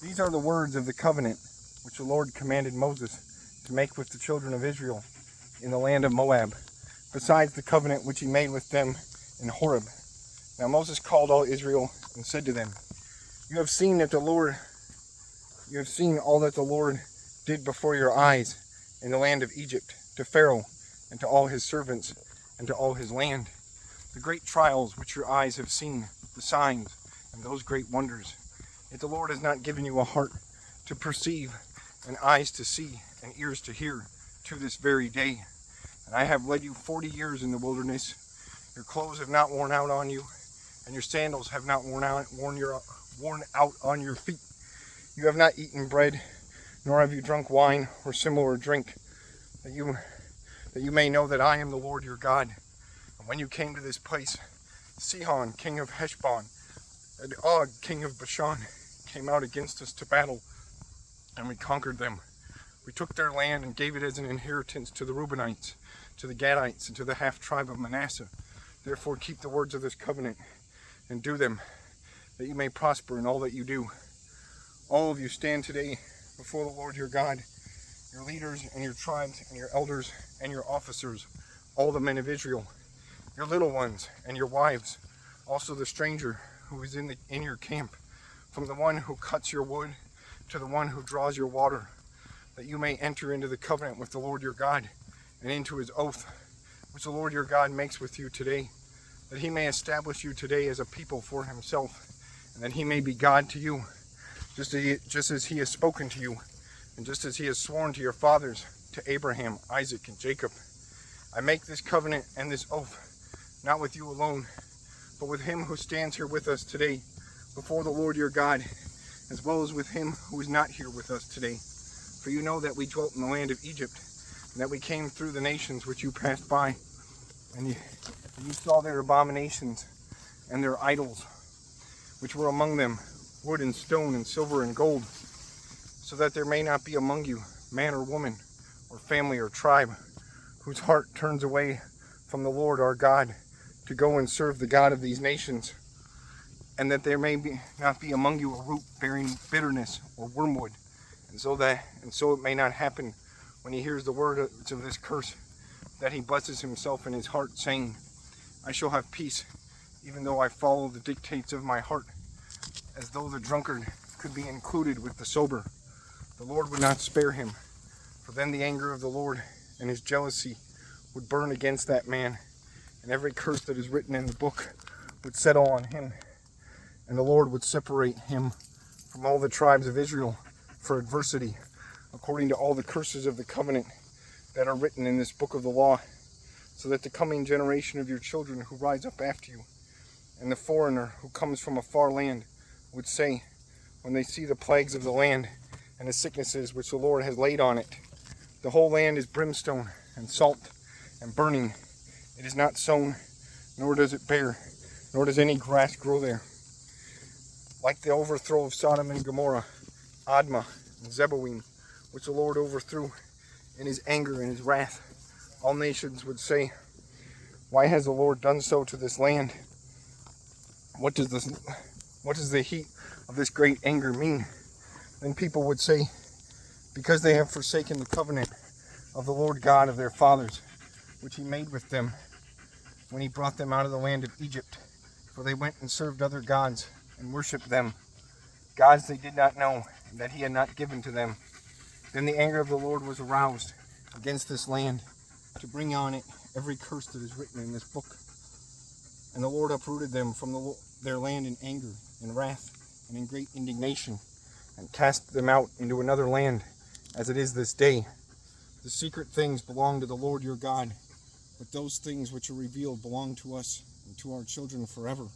These are the words of the covenant which the Lord commanded Moses to make with the children of Israel in the land of Moab, besides the covenant which he made with them in Horeb. Now Moses called all Israel and said to them, You have seen all that the Lord did before your eyes in the land of Egypt, to Pharaoh and to all his servants and to all his land. The great trials which your eyes have seen, the signs and those great wonders. Yet the Lord has not given you a heart to perceive, and eyes to see, and ears to hear, to this very day. And I have led you 40 years in the wilderness. Your clothes have not worn out on you, and your sandals have not worn out on your feet. You have not eaten bread, nor have you drunk wine or similar drink, that you may know that I am the Lord your God. And when you came to this place, Sihon, king of Heshbon, and Og, king of Bashan, came out against us to battle, and we conquered them. We took their land and gave it as an inheritance to the Reubenites, to the Gadites, and to the half-tribe of Manasseh. Therefore keep the words of this covenant, and do them, that you may prosper in all that you do. All of you stand today before the Lord your God, your leaders and your tribes and your elders and your officers, all the men of Israel, your little ones and your wives, also the stranger who is in your camp, from the one who cuts your wood to the one who draws your water, that you may enter into the covenant with the Lord your God, and into his oath, which the Lord your God makes with you today, that he may establish you today as a people for himself, and that he may be God to you, just as he has spoken to you, and just as he has sworn to your fathers, to Abraham, Isaac, and Jacob. I make this covenant and this oath, not with you alone, but with him who stands here with us today before the Lord your God, as well as with him who is not here with us today. For you know that we dwelt in the land of Egypt, and that we came through the nations which you passed by, and you saw their abominations and their idols, which were among them, wood and stone and silver and gold, so that there may not be among you man or woman or family or tribe whose heart turns away from the Lord our God to go and serve the God of these nations, and that there may not be among you a root bearing bitterness or wormwood, and so it may not happen when he hears the words of this curse, that he blesses himself in his heart, saying, I shall have peace, even though I follow the dictates of my heart, as though the drunkard could be included with the sober. The Lord would not spare him, for then the anger of the Lord and his jealousy would burn against that man, and every curse that is written in the book would settle on him, and the Lord would separate him from all the tribes of Israel for adversity, according to all the curses of the covenant that are written in this book of the law, so that the coming generation of your children who rise up after you, and the foreigner who comes from a far land, would say, when they see the plagues of the land and the sicknesses which the Lord has laid on it, the whole land is brimstone and salt and burning. It is not sown, nor does it bear, nor does any grass grow there. Like the overthrow of Sodom and Gomorrah, Admah and Zeboim, which the Lord overthrew in his anger and his wrath, all nations would say, why has the Lord done so to this land? What does the heat of this great anger mean? Then people would say, because they have forsaken the covenant of the Lord God of their fathers, which he made with them when he brought them out of the land of Egypt. For they went and served other gods and worshipped them, gods they did not know, and that he had not given to them. Then the anger of the Lord was aroused against this land, to bring on it every curse that is written in this book. And the Lord uprooted them from their land in anger, in wrath, and in great indignation, and cast them out into another land, as it is this day. The secret things belong to the Lord your God, but those things which are revealed belong to us and to our children forever,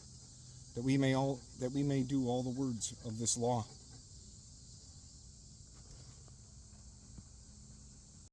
that we may do all the words of this law.